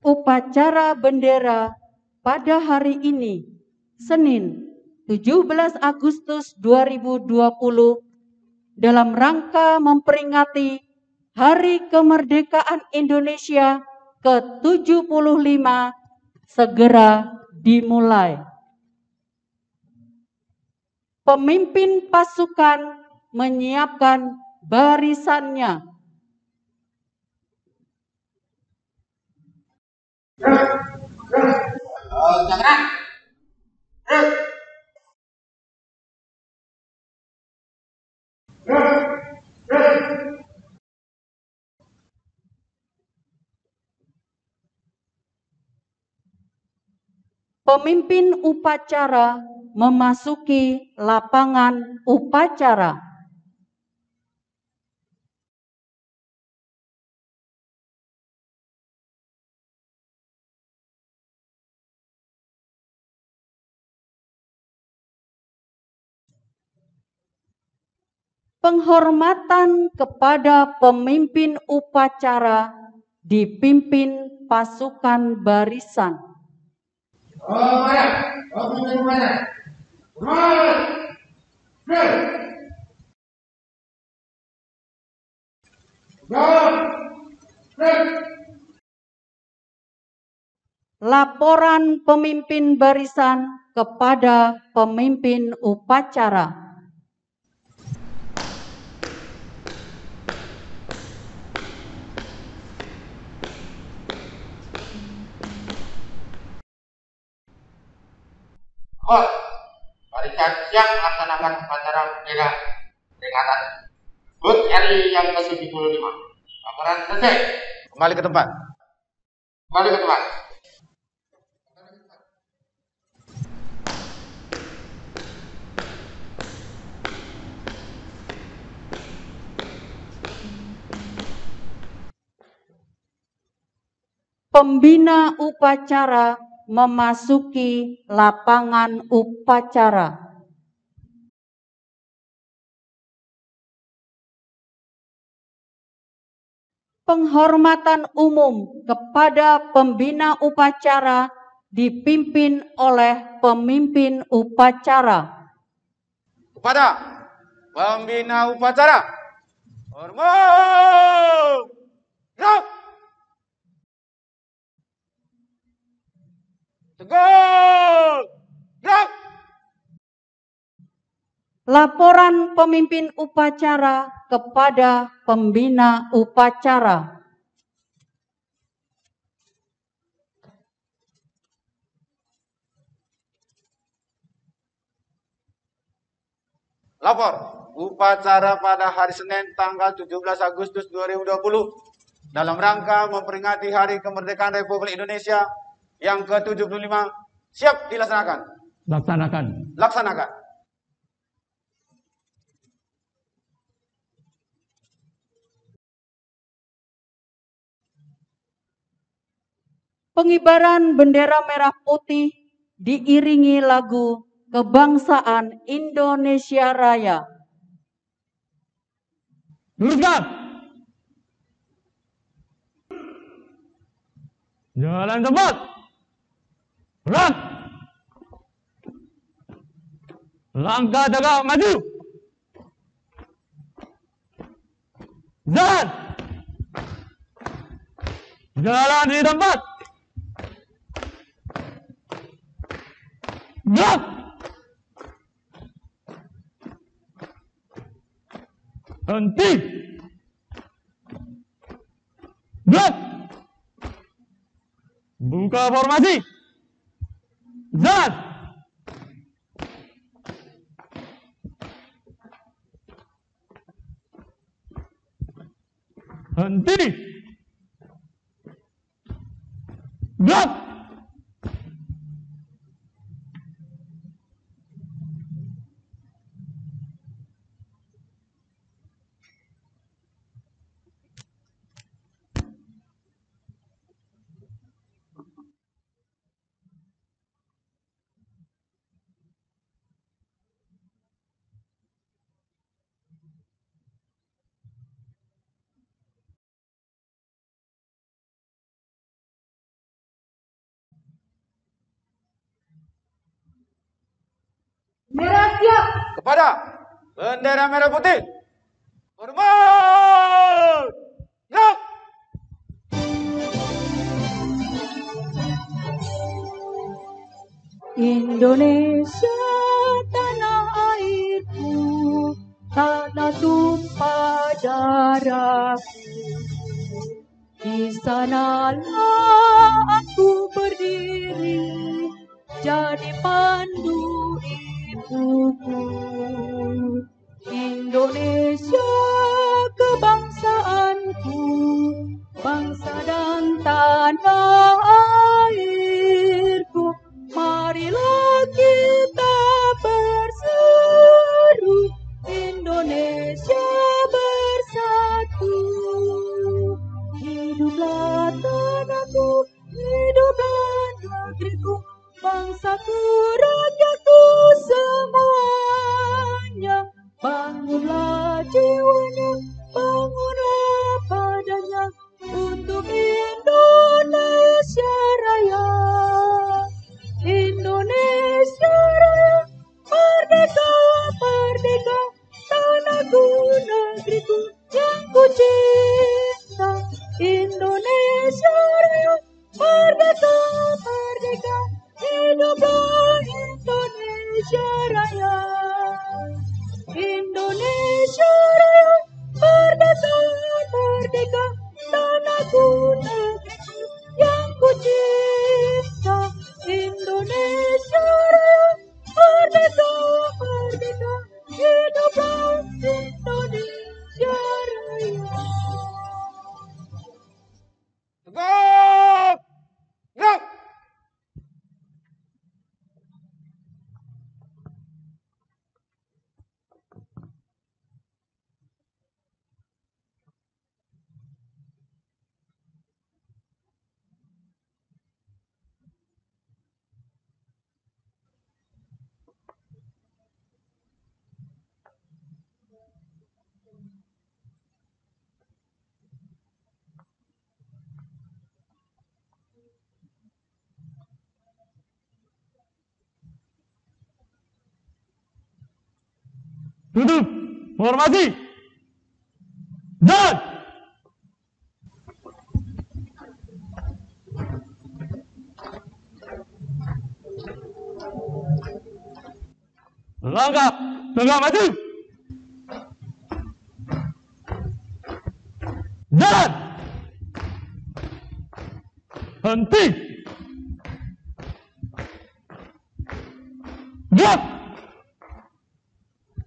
upacara bendera pada hari ini, Senin 17 Agustus 2020, dalam rangka memperingati Hari Kemerdekaan Indonesia ke-75 segera dimulai. Pemimpin pasukan menyiapkan barisannya. Pemimpin upacara memasuki lapangan upacara. Penghormatan kepada pemimpin upacara dipimpin pasukan barisan. Laporan pemimpin barisan kepada pemimpin upacara. Barisan siap melaksanakan upacara bendera peringatan HUT RI yang ke-75. Laporan selesai. Kembali ke tempat. Pembina upacara memasuki lapangan upacara. Penghormatan umum kepada pembina upacara dipimpin oleh pemimpin upacara. Kepada pembina upacara, hormat. Gerak. Tegak. Gerak. Laporan pemimpin upacara kepada pembina upacara. Lapor, upacara pada hari Senin tanggal 17 Agustus 2020 dalam rangka memperingati Hari Kemerdekaan Republik Indonesia yang ke-75 siap dilaksanakan. Laksanakan. Pengibaran bendera merah putih diiringi lagu kebangsaan Indonesia Raya. Luruskan. Jalan cepat. Gerak. Langkah tegak maju. Jalan. Jalan di tempat. Gerak. Henti. Gerak. Buka formasi. Jalan. Henti. Gerak. siap. Kepada bendera merah putih. Hormat. Gerak. Indonesia tanah airku, tanah tumpah darahku. Di sanalah aku berdiri, jadi pandu ibuku. Indonesia kebangsaanku, bangsa dan tanah airku. Marilah kita berseru, Indonesia bersatu. Hiduplah tanahku, hiduplah negeriku, bangsaku, rakyatku semuanya. Bangunlah jiwanya, bangunlah badannya, untuk Indonesia Raya. Indonesia Raya, merdeka, merdeka, tanahku, negeriku yang ku cinta. Indonesia Raya, merdeka, merdeka, hiduplah Indonesia Raya. Indonesia Raya, merdeka, merdeka, tanahku, negeriku yang ku cinta. Indonesia Raya, merdeka, merdeka, hiduplah Indonesia Raya. Tegak. Gerak. Duduk. Formasi. Jalan. Langkah. Tegak maju. Jalan. Henti. Gerak.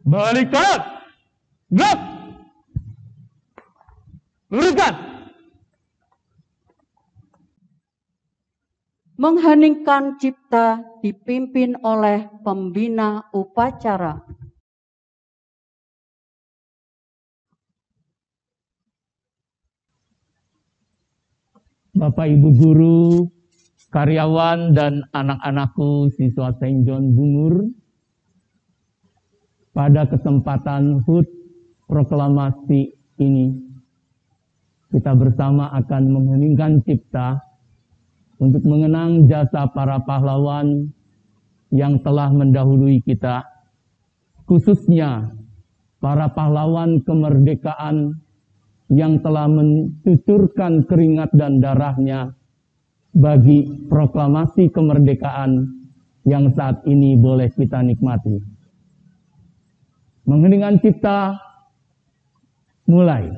Balik kanan. Gerak. Luruskan. Mengheningkan cipta dipimpin oleh pembina upacara. Bapak Ibu guru, karyawan dan anak-anakku siswa Saint John Bungur, pada kesempatan HUT proklamasi ini, kita bersama akan mengheningkan cipta untuk mengenang jasa para pahlawan yang telah mendahului kita, khususnya para pahlawan kemerdekaan yang telah mencucurkan keringat dan darahnya bagi proklamasi kemerdekaan yang saat ini boleh kita nikmati. Mengheningkan cipta, mulai.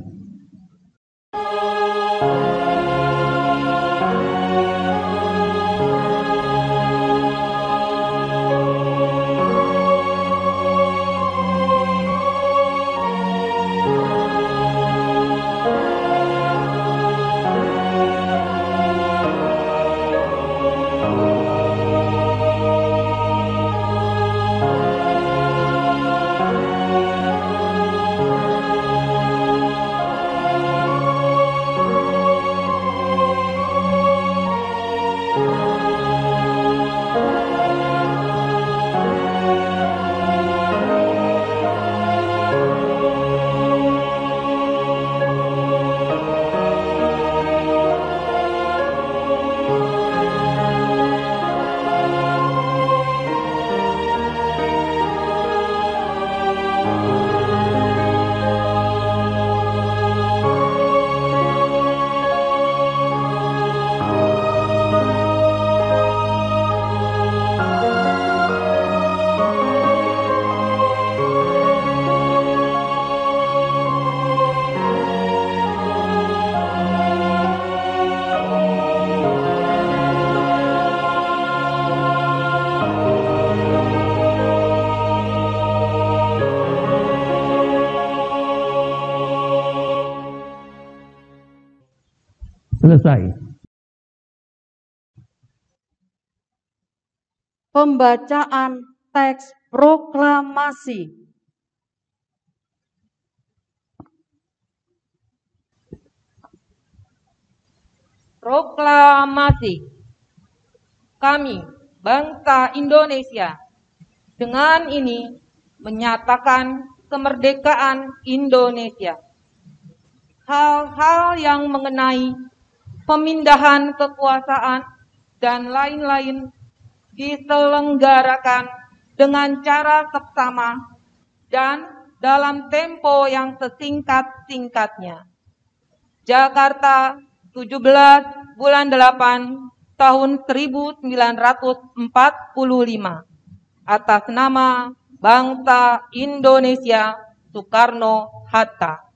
Selesai. Pembacaan teks proklamasi. Proklamasi. Kami, bangsa Indonesia, dengan ini menyatakan kemerdekaan Indonesia. Hal-hal yang mengenai pemindahan kekuasaan dan lain-lain diselenggarakan dengan cara seksama dan dalam tempo yang sesingkat-singkatnya. Jakarta, 17 bulan 8 tahun 1945. Atas nama bangsa Indonesia, Soekarno-Hatta.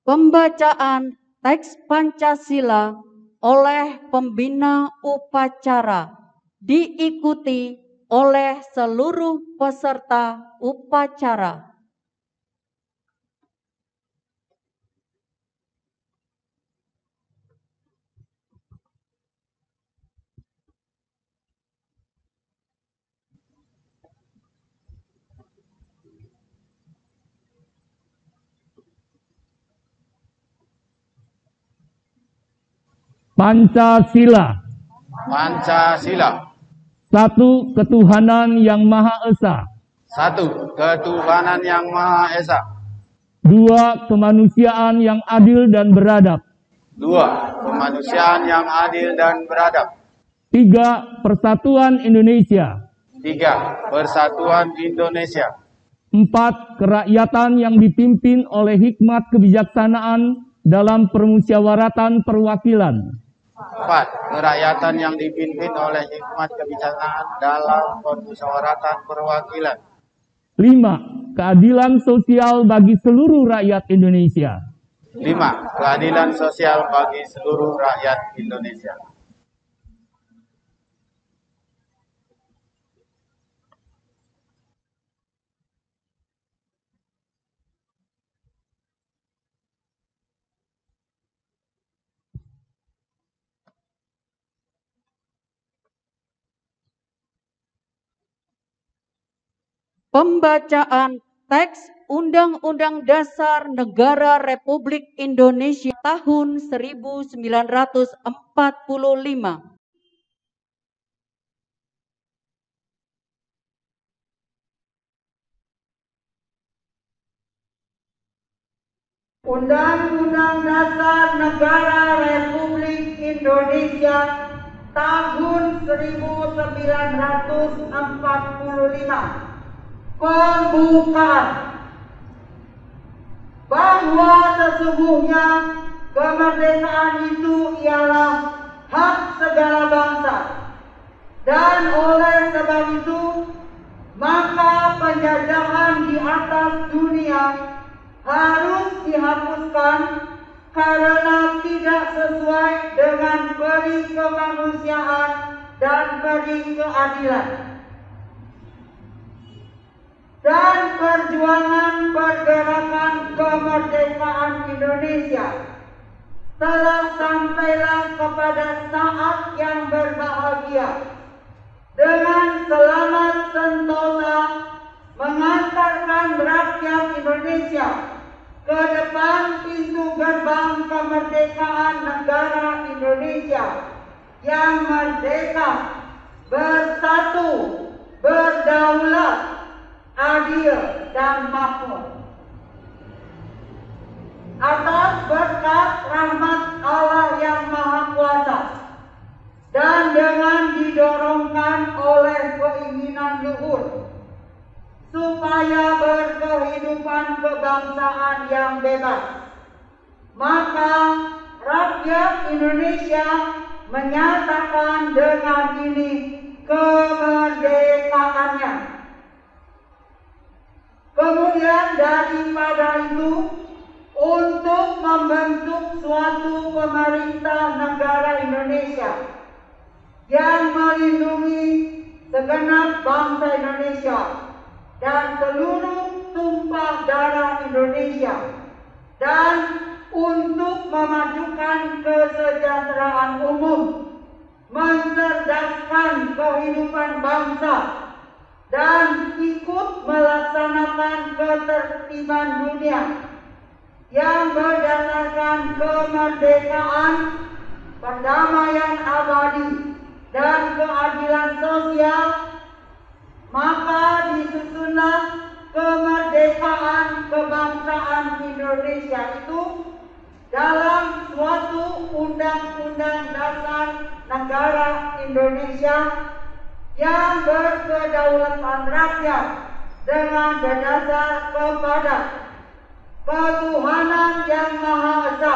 Pembacaan teks Pancasila oleh pembina upacara diikuti oleh seluruh peserta upacara. Pancasila. Pancasila. Satu ketuhanan yang Maha Esa. Satu ketuhanan yang Maha Esa. Dua kemanusiaan yang adil dan beradab. Dua kemanusiaan yang adil dan beradab. Tiga persatuan Indonesia. Tiga persatuan Indonesia. Empat kerakyatan yang dipimpin oleh hikmat kebijaksanaan dalam permusyawaratan perwakilan. Empat kerakyatan yang dipimpin oleh hikmat kebijaksanaan dalam permusyawaratan perwakilan. Lima keadilan sosial bagi seluruh rakyat Indonesia. Lima keadilan sosial bagi seluruh rakyat Indonesia. Pembacaan teks Undang-Undang Dasar Negara Republik Indonesia tahun 1945. Undang-Undang Dasar Negara Republik Indonesia tahun 1945. Pembukaan. Bahwa sesungguhnya kemerdekaan itu ialah hak segala bangsa, dan oleh sebab itu maka penjajahan di atas dunia harus dihapuskan karena tidak sesuai dengan peri kemanusiaan dan peri keadilan. Dan perjuangan pergerakan kemerdekaan Indonesia telah sampailah kepada saat yang berbahagia dengan selamat sentosa mengantarkan rakyat Indonesia ke depan pintu gerbang kemerdekaan negara Indonesia yang merdeka, bersatu, berdaulat, adil dan makmur. Atas berkat rahmat Allah yang Maha Kuasa dan dengan didorongkan oleh keinginan luhur supaya berkehidupan kebangsaan yang bebas, maka rakyat Indonesia menyatakan dengan ini kemerdekaannya. Kemudian daripada itu, untuk membentuk suatu pemerintah negara Indonesia yang melindungi segenap bangsa Indonesia dan seluruh tumpah darah Indonesia dan untuk memajukan kesejahteraan umum, mencerdaskan kehidupan bangsa, dan ikut melaksanakan ketertiban dunia yang berdasarkan kemerdekaan, perdamaian abadi, dan keadilan sosial, maka disusunlah kemerdekaan kebangsaan Indonesia itu dalam suatu Undang-Undang Dasar Negara Indonesia yang berkedaulatan rakyat dengan berdasar kepada ketuhanan yang Maha Esa,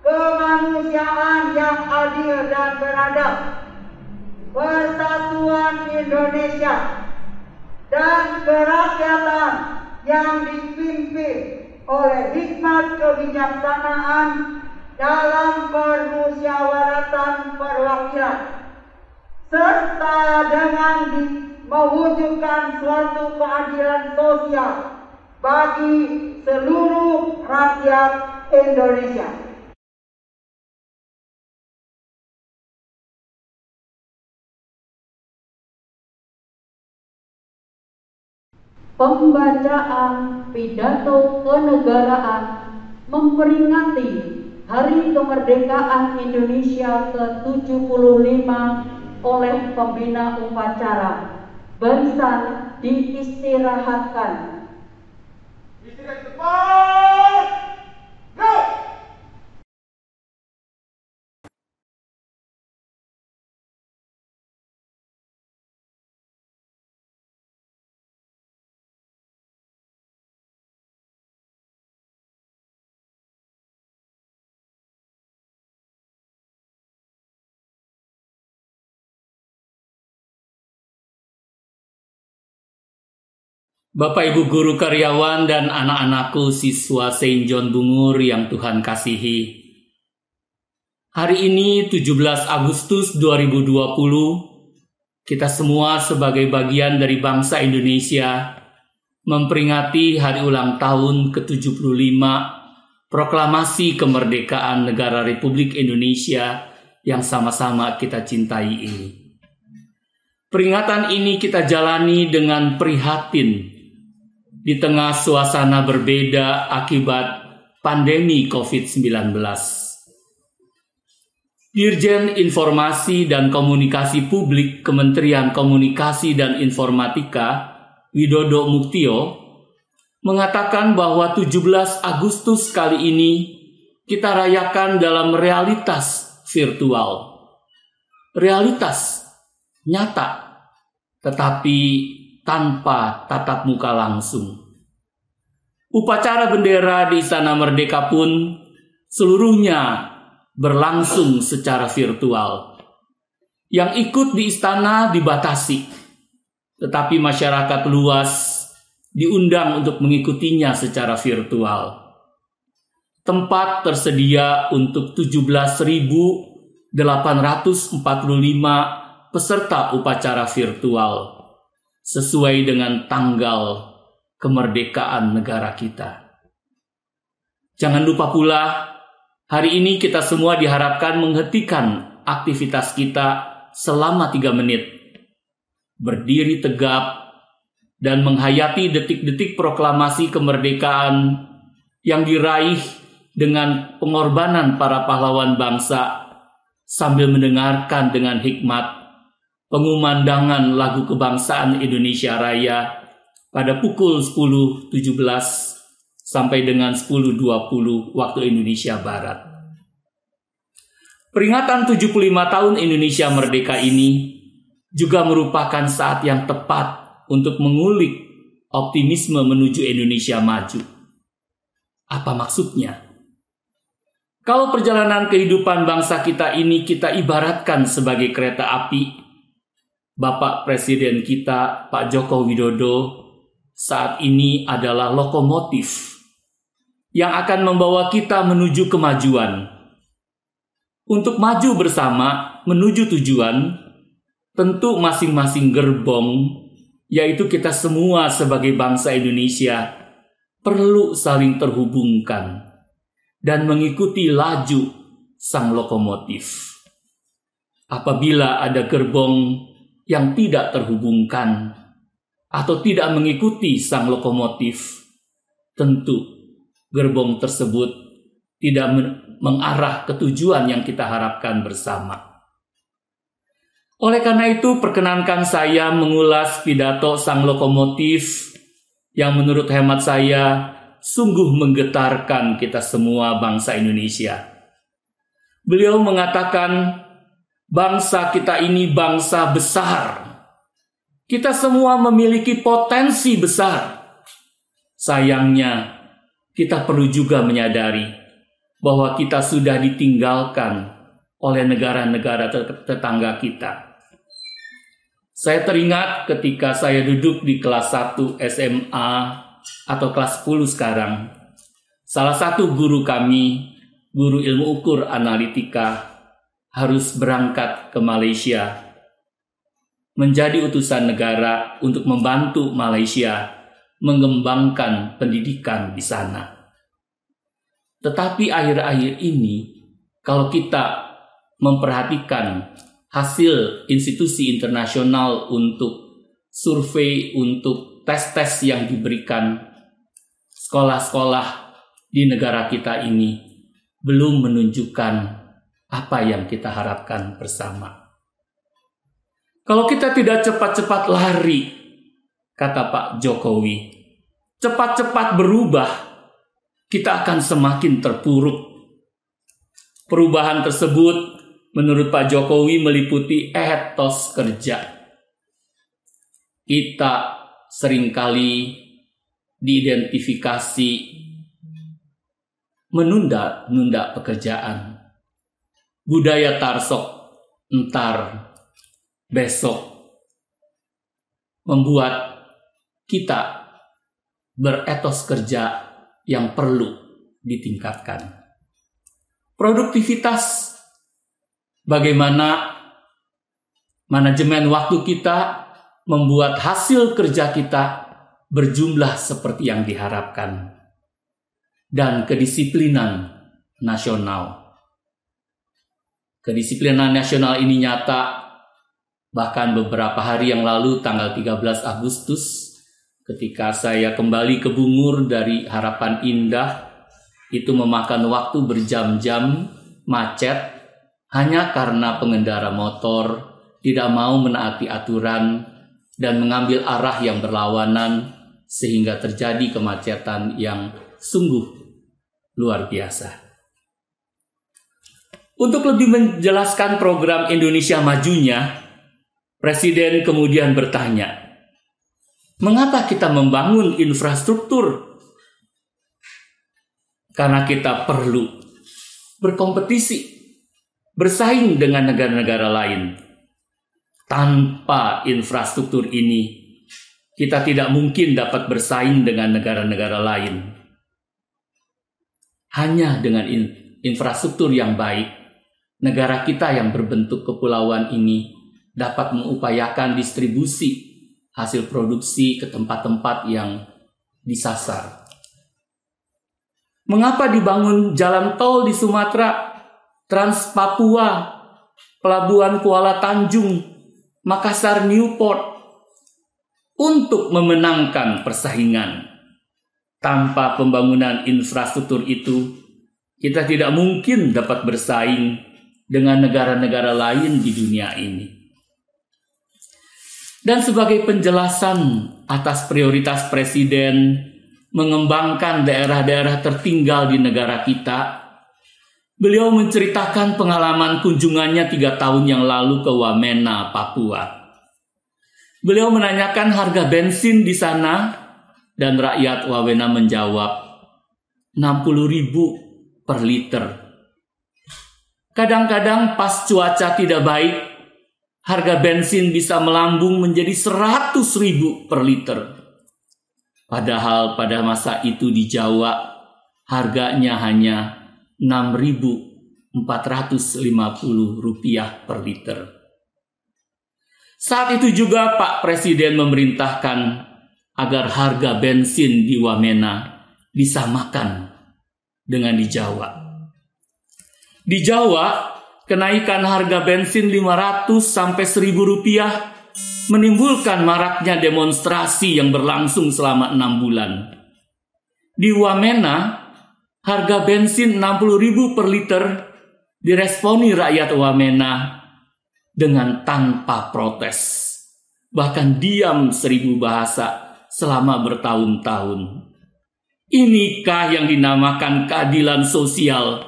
kemanusiaan yang adil dan beradab, persatuan Indonesia, dan kerakyatan yang dipimpin oleh hikmat kebijaksanaan dalam permusyawaratan perwakilan, serta dengan mewujudkan suatu keadilan sosial bagi seluruh rakyat Indonesia. Pembacaan pidato kenegaraan memperingati Hari Kemerdekaan Indonesia ke-75 oleh pembina upacara. Barisan diistirahatkan. Istirahat cepat. Go! Bapak Ibu guru karyawan dan anak-anakku siswa Saint John Bungur yang Tuhan kasihi. Hari ini 17 Agustus 2020, kita semua sebagai bagian dari bangsa Indonesia memperingati hari ulang tahun ke-75 Proklamasi Kemerdekaan Negara Republik Indonesia yang sama-sama kita cintai ini. Peringatan ini kita jalani dengan prihatin di tengah suasana berbeda akibat pandemi COVID-19. Dirjen Informasi dan Komunikasi Publik Kementerian Komunikasi dan Informatika, Widodo Muktio, mengatakan bahwa 17 Agustus kali ini kita rayakan dalam realitas virtual. Realitas nyata, tetapi tanpa tatap muka langsung. Upacara bendera di Istana Merdeka pun seluruhnya berlangsung secara virtual. Yang ikut di istana dibatasi, tetapi masyarakat luas diundang untuk mengikutinya secara virtual. Tempat tersedia untuk 17.845 peserta upacara virtual sesuai dengan tanggal kemerdekaan negara kita. Jangan lupa pula, hari ini kita semua diharapkan menghentikan aktivitas kita selama 3 menit, berdiri tegap, dan menghayati detik-detik proklamasi kemerdekaan yang diraih dengan pengorbanan para pahlawan bangsa sambil mendengarkan dengan hikmat pengumandangan lagu kebangsaan Indonesia Raya pada pukul 10.17 sampai dengan 10.20 waktu Indonesia Barat. Peringatan 75 tahun Indonesia Merdeka ini juga merupakan saat yang tepat untuk mengulik optimisme menuju Indonesia maju. Apa maksudnya? Kalau perjalanan kehidupan bangsa kita ini kita ibaratkan sebagai kereta api, Bapak Presiden kita, Pak Joko Widodo, saat ini adalah lokomotif yang akan membawa kita menuju kemajuan. Untuk maju bersama menuju tujuan, tentu masing-masing gerbong yaitu kita semua sebagai bangsa Indonesia perlu saling terhubungkan dan mengikuti laju sang lokomotif. Apabila ada gerbong yang tidak terhubungkan atau tidak mengikuti sang lokomotif, tentu gerbong tersebut tidak mengarah ke tujuan yang kita harapkan bersama. Oleh karena itu, perkenankan saya mengulas pidato sang lokomotif yang menurut hemat saya sungguh menggetarkan kita semua bangsa Indonesia. Beliau mengatakan, bangsa kita ini bangsa besar. Kita semua memiliki potensi besar. Sayangnya, kita perlu juga menyadari bahwa kita sudah ditinggalkan oleh negara-negara tetangga kita. Saya teringat ketika saya duduk di kelas 1 SMA atau kelas 10 sekarang. Salah satu guru kami, guru ilmu ukur analitika, harus berangkat ke Malaysia menjadi utusan negara untuk membantu Malaysia mengembangkan pendidikan di sana. Tetapi akhir-akhir ini, kalau kita memperhatikan hasil institusi internasional untuk survei, untuk tes-tes yang diberikan, sekolah-sekolah di negara kita ini belum menunjukkan apa yang kita harapkan bersama. Kalau kita tidak cepat-cepat lari, kata Pak Jokowi, cepat-cepat berubah, kita akan semakin terpuruk. Perubahan tersebut menurut Pak Jokowi meliputi etos kerja. Kita seringkali diidentifikasi menunda-nunda pekerjaan. Budaya tarsok, entar, besok, membuat kita beretos kerja yang perlu ditingkatkan. Produktivitas, bagaimana manajemen waktu kita membuat hasil kerja kita berjumlah seperti yang diharapkan. Dan kedisiplinan nasional. Kedisiplinan nasional ini nyata, bahkan beberapa hari yang lalu tanggal 13 Agustus ketika saya kembali ke Bungur dari Harapan Indah, itu memakan waktu berjam-jam macet hanya karena pengendara motor tidak mau menaati aturan dan mengambil arah yang berlawanan sehingga terjadi kemacetan yang sungguh luar biasa. Untuk lebih menjelaskan program Indonesia Majunya, Presiden kemudian bertanya, mengapa kita membangun infrastruktur? Karena kita perlu berkompetisi, bersaing dengan negara-negara lain. Tanpa infrastruktur ini, kita tidak mungkin dapat bersaing dengan negara-negara lain. Hanya dengan infrastruktur yang baik, negara kita yang berbentuk kepulauan ini dapat mengupayakan distribusi hasil produksi ke tempat-tempat yang disasar. Mengapa dibangun jalan tol di Sumatera, Trans Papua, Pelabuhan Kuala Tanjung, Makassar Newport? Untuk memenangkan persaingan. Tanpa pembangunan infrastruktur itu, kita tidak mungkin dapat bersaing dengan negara-negara lain di dunia ini. Dan sebagai penjelasan atas prioritas Presiden mengembangkan daerah-daerah tertinggal di negara kita, beliau menceritakan pengalaman kunjungannya 3 tahun yang lalu ke Wamena, Papua. Beliau menanyakan harga bensin di sana, dan rakyat Wamena menjawab 60.000 per liter. Kadang-kadang pas cuaca tidak baik, harga bensin bisa melambung menjadi 100.000 per liter. Padahal pada masa itu di Jawa, harganya hanya 6.450 rupiah per liter. Saat itu juga Pak Presiden memerintahkan agar harga bensin di Wamena disamakan dengan di Jawa. Di Jawa, kenaikan harga bensin 500 sampai 1.000 rupiah menimbulkan maraknya demonstrasi yang berlangsung selama 6 bulan. Di Wamena, harga bensin 60.000 per liter diresponi rakyat Wamena dengan tanpa protes, bahkan diam 1000 bahasa selama bertahun-tahun. Inikah yang dinamakan keadilan sosial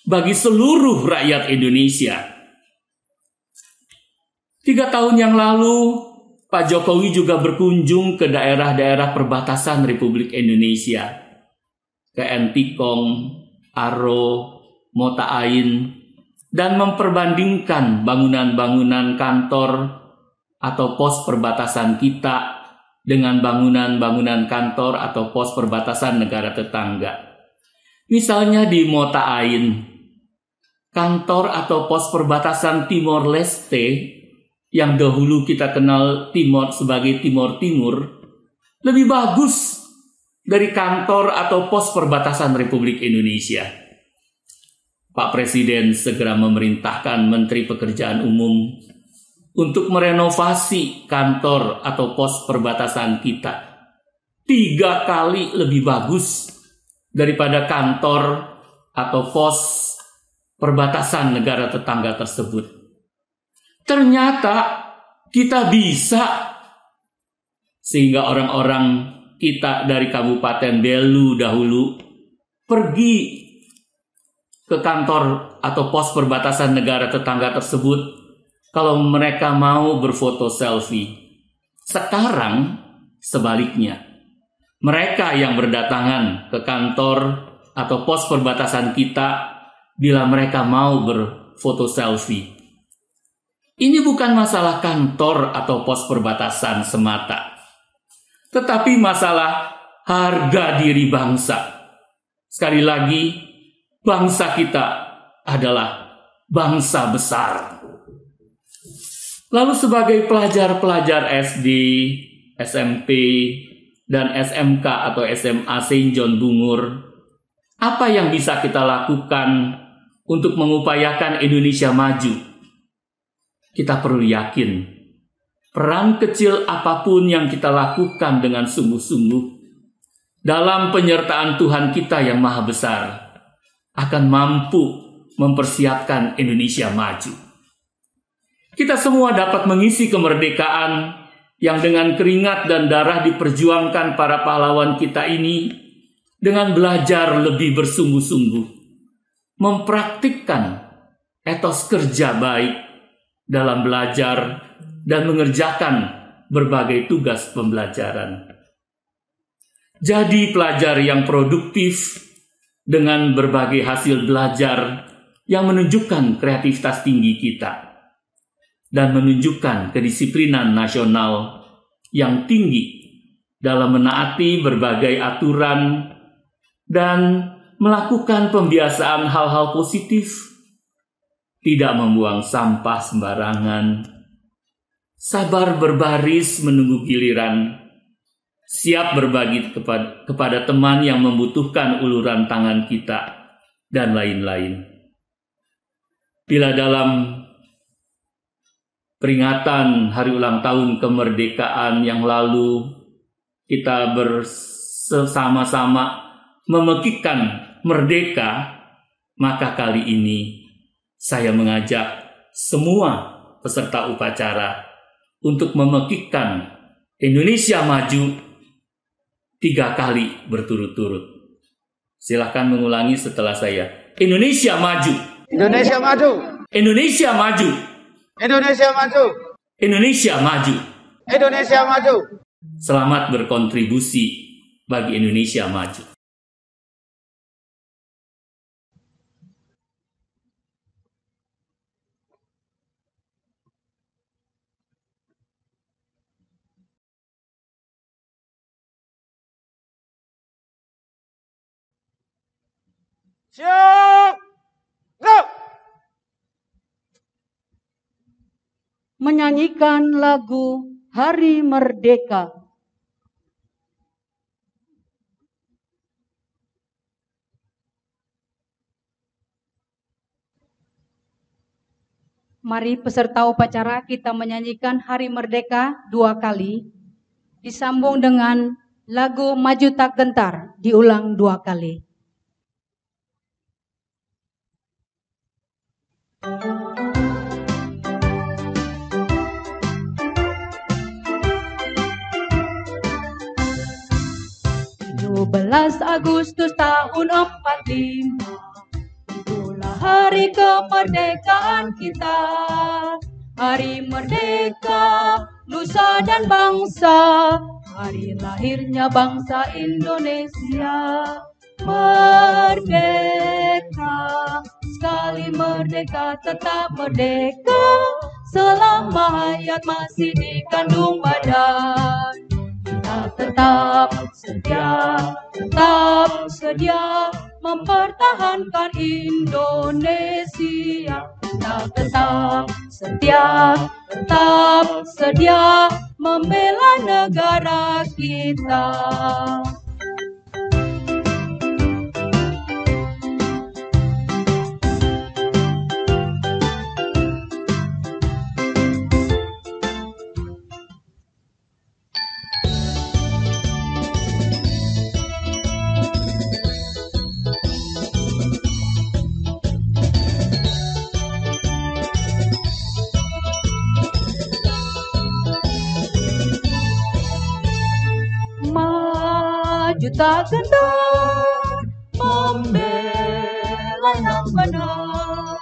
bagi seluruh rakyat Indonesia? 3 tahun yang lalu, Pak Jokowi juga berkunjung ke daerah-daerah perbatasan Republik Indonesia, ke Entikong, Aro, Mota Ain, dan memperbandingkan bangunan-bangunan kantor atau pos perbatasan kita dengan bangunan-bangunan kantor atau pos perbatasan negara tetangga. Misalnya di Mota Ain, kantor atau pos perbatasan Timor Leste yang dahulu kita kenal Timor sebagai Timor Timur lebih bagus dari kantor atau pos perbatasan Republik Indonesia. Pak Presiden segera memerintahkan Menteri Pekerjaan Umum untuk merenovasi kantor atau pos perbatasan kita 3 kali lebih bagus daripada kantor atau pos perbatasan negara tetangga tersebut. Ternyata kita bisa, sehingga orang-orang kita dari Kabupaten Belu dahulu pergi ke kantor atau pos perbatasan negara tetangga tersebut kalau mereka mau berfoto selfie. Sekarang sebaliknya, mereka yang berdatangan ke kantor atau pos perbatasan kita bila mereka mau berfoto selfie. Ini bukan masalah kantor atau pos perbatasan semata, tetapi masalah harga diri bangsa. Sekali lagi, bangsa kita adalah bangsa besar. Lalu sebagai pelajar-pelajar SD, SMP, dan SMK atau SMA Saint John Bungur, apa yang bisa kita lakukan untuk mengupayakan Indonesia maju? Kita perlu yakin, peran kecil apapun yang kita lakukan dengan sungguh-sungguh dalam penyertaan Tuhan kita yang Maha Besar akan mampu mempersiapkan Indonesia maju. Kita semua dapat mengisi kemerdekaan yang dengan keringat dan darah diperjuangkan para pahlawan kita ini dengan belajar lebih bersungguh-sungguh, mempraktikkan etos kerja baik dalam belajar dan mengerjakan berbagai tugas pembelajaran. Jadi pelajar yang produktif dengan berbagai hasil belajar yang menunjukkan kreativitas tinggi kita dan menunjukkan kedisiplinan nasional yang tinggi dalam menaati berbagai aturan dan melakukan pembiasaan hal-hal positif, tidak membuang sampah sembarangan, sabar berbaris menunggu giliran, siap berbagi kepada teman yang membutuhkan uluran tangan kita, dan lain-lain. Bila dalam peringatan hari ulang tahun kemerdekaan yang lalu kita bersama-sama memekikkan merdeka, maka kali ini saya mengajak semua peserta upacara untuk memekikkan Indonesia maju 3 kali berturut-turut. Silakan mengulangi setelah saya. Indonesia maju. Indonesia maju. Indonesia maju. Indonesia maju. Indonesia maju. Indonesia maju. Selamat berkontribusi bagi Indonesia maju. Siap. Go. menyanyikan lagu Hari Merdeka. Mari peserta upacara kita menyanyikan Hari Merdeka 2 kali, disambung dengan lagu Maju Tak Gentar, diulang 2 kali. belas Agustus tahun 45, itulah hari kemerdekaan kita. Hari merdeka, nusa dan bangsa, hari lahirnya bangsa Indonesia. Merdeka, sekali merdeka tetap merdeka, selama hayat masih dikandung badan. Kita tetap sedia mempertahankan Indonesia. Kita tetap sedia membela negara kita. Juta gentar membela yang benar,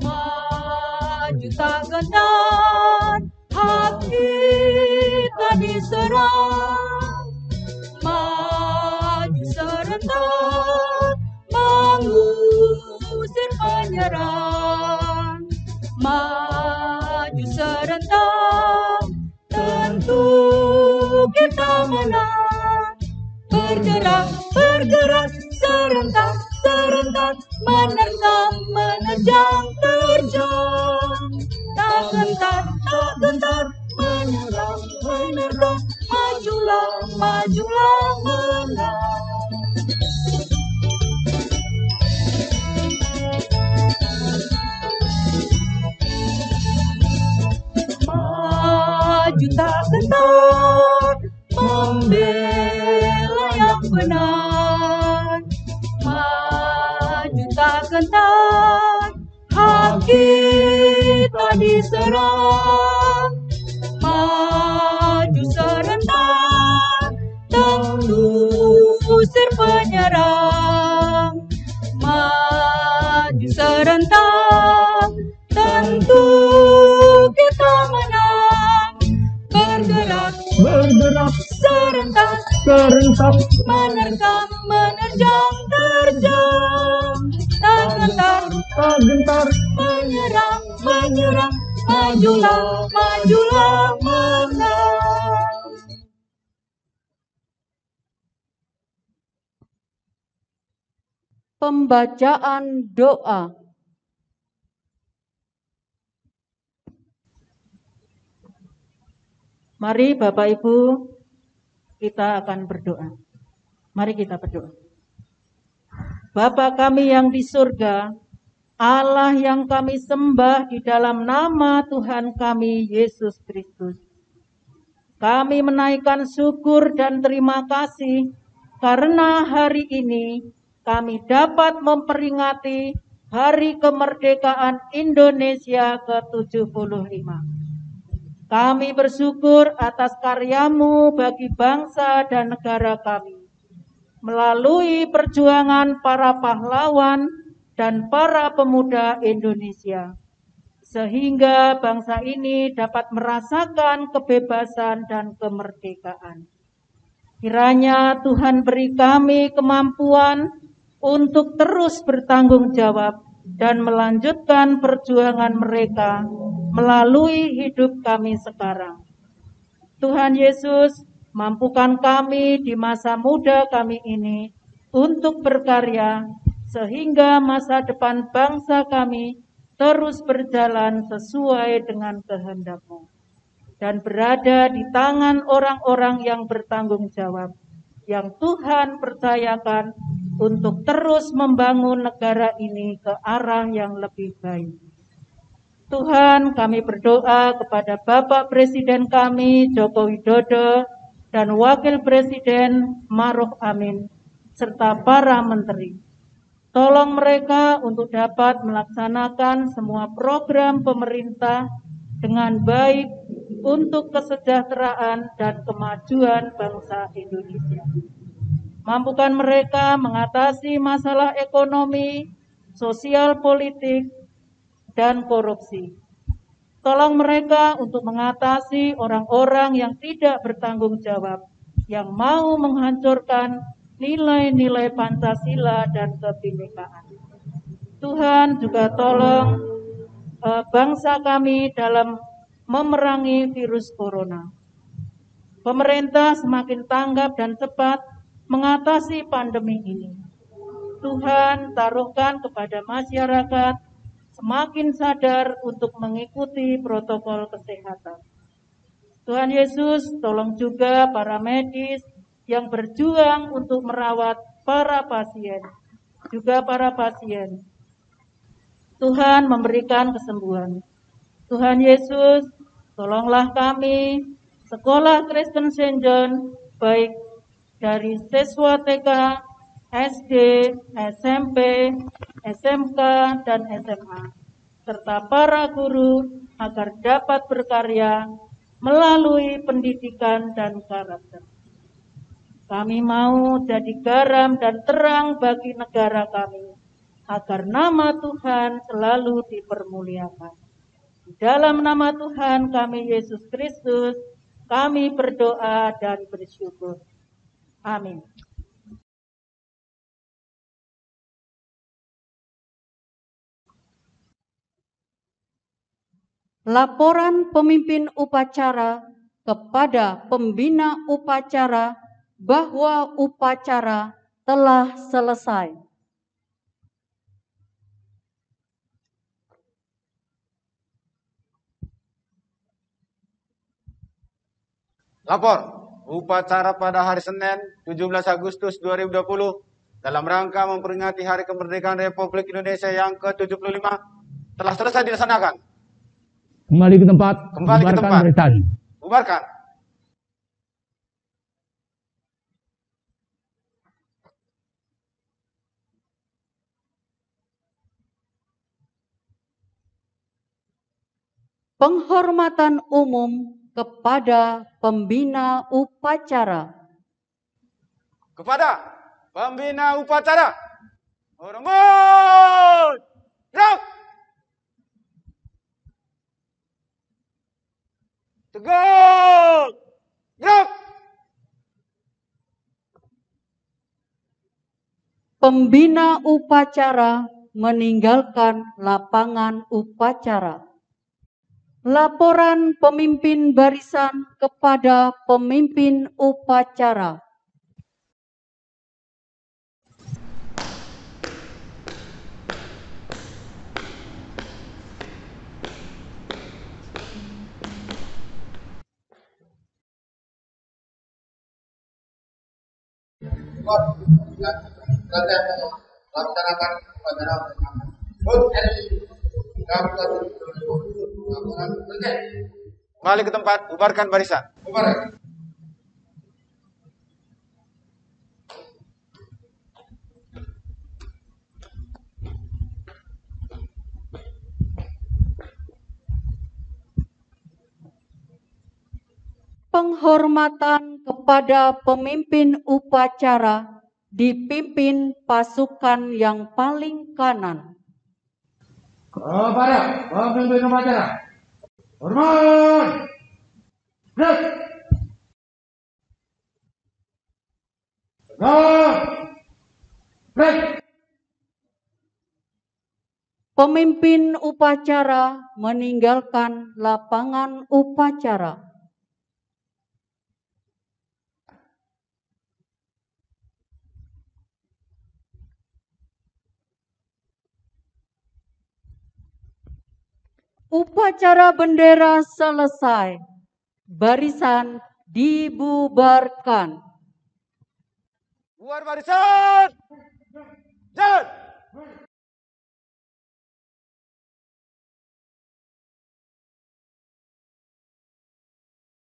maju tak gentar hak kita diserang, maju serentak mengusir penyerang, maju serentak tentu kita menang. Bergerak, serentak, menerjang, terjang. Tak gentar, menyerang, majulah, menang. Maju tak gentar, membela yang benar, maju tak gentar, hak kita diserang, maju serentak, tentu usir penyerang, maju serentak, tentu kita menang. Bergerak, serentak, menerjang, terjang. Tak gentar, menyerang, majulah, menang. Pembacaan doa. Mari Bapak Ibu, kita akan berdoa. Mari kita berdoa. Bapa kami yang di surga, Allah yang kami sembah di dalam nama Tuhan kami Yesus Kristus. Kami menaikkan syukur dan terima kasih karena hari ini kami dapat memperingati Hari Kemerdekaan Indonesia ke-75. Kami bersyukur atas karyamu bagi bangsa dan negara kami. Melalui perjuangan para pahlawan dan para pemuda Indonesia. Sehingga bangsa ini dapat merasakan kebebasan dan kemerdekaan. Kiranya Tuhan beri kami kemampuan untuk terus bertanggung jawab dan melanjutkan perjuangan mereka melalui hidup kami sekarang. Tuhan Yesus, mampukan kami di masa muda kami ini untuk berkarya, sehingga masa depan bangsa kami terus berjalan sesuai dengan kehendak-Mu dan berada di tangan orang-orang yang bertanggung jawab, yang Tuhan percayakan untuk terus membangun negara ini ke arah yang lebih baik. Tuhan, kami berdoa kepada Bapak Presiden kami, Joko Widodo, dan Wakil Presiden Maruf Amin, serta para menteri. Tolong mereka untuk dapat melaksanakan semua program pemerintah dengan baik untuk kesejahteraan dan kemajuan bangsa Indonesia. Mampukan mereka mengatasi masalah ekonomi, sosial politik, dan korupsi. Tolong mereka untuk mengatasi orang-orang yang tidak bertanggung jawab, yang mau menghancurkan nilai-nilai Pancasila dan kebinekaan. Tuhan juga tolong bangsa kami dalam memerangi virus corona. Pemerintah semakin tanggap dan cepat mengatasi pandemi ini. Tuhan taruhkan kepada masyarakat semakin sadar untuk mengikuti protokol kesehatan. Tuhan Yesus, tolong juga para medis yang berjuang untuk merawat para pasien, juga para pasien. Tuhan memberikan kesembuhan. Tuhan Yesus, tolonglah kami, Sekolah Kristen St. John, baik dari siswa TK, SD, SMP, SMK, dan SMA, serta para guru agar dapat berkarya melalui pendidikan dan karakter. Kami mau jadi garam dan terang bagi negara kami, agar nama Tuhan selalu dipermuliakan. Di dalam nama Tuhan kami Yesus Kristus, kami berdoa dan bersyukur. Amin. Laporan pemimpin upacara kepada pembina upacara bahwa upacara telah selesai. Lapor, upacara pada hari Senin 17 Agustus 2020 dalam rangka memperingati Hari Kemerdekaan Republik Indonesia yang ke-75 telah selesai dilaksanakan. Kembali ke tempat. Kembali ke tempat. Barisan. Bubarkan. Penghormatan umum kepada pembina upacara. Kepada pembina upacara, hormat, gerak, tegak, gerak. Pembina upacara meninggalkan lapangan upacara. Laporan pemimpin barisan kepada pemimpin upacara. Laksanakan upacara bersama. Kembali ke tempat, bubarkan barisan. Bubarkan. Penghormatan kepada pemimpin upacara dipimpin pasukan yang paling kanan. Kepada pemimpin upacara. Hormat. Gerak. Tegak. Gerak. Pemimpin upacara meninggalkan lapangan upacara. Upacara bendera selesai. Barisan dibubarkan. Bubar barisan.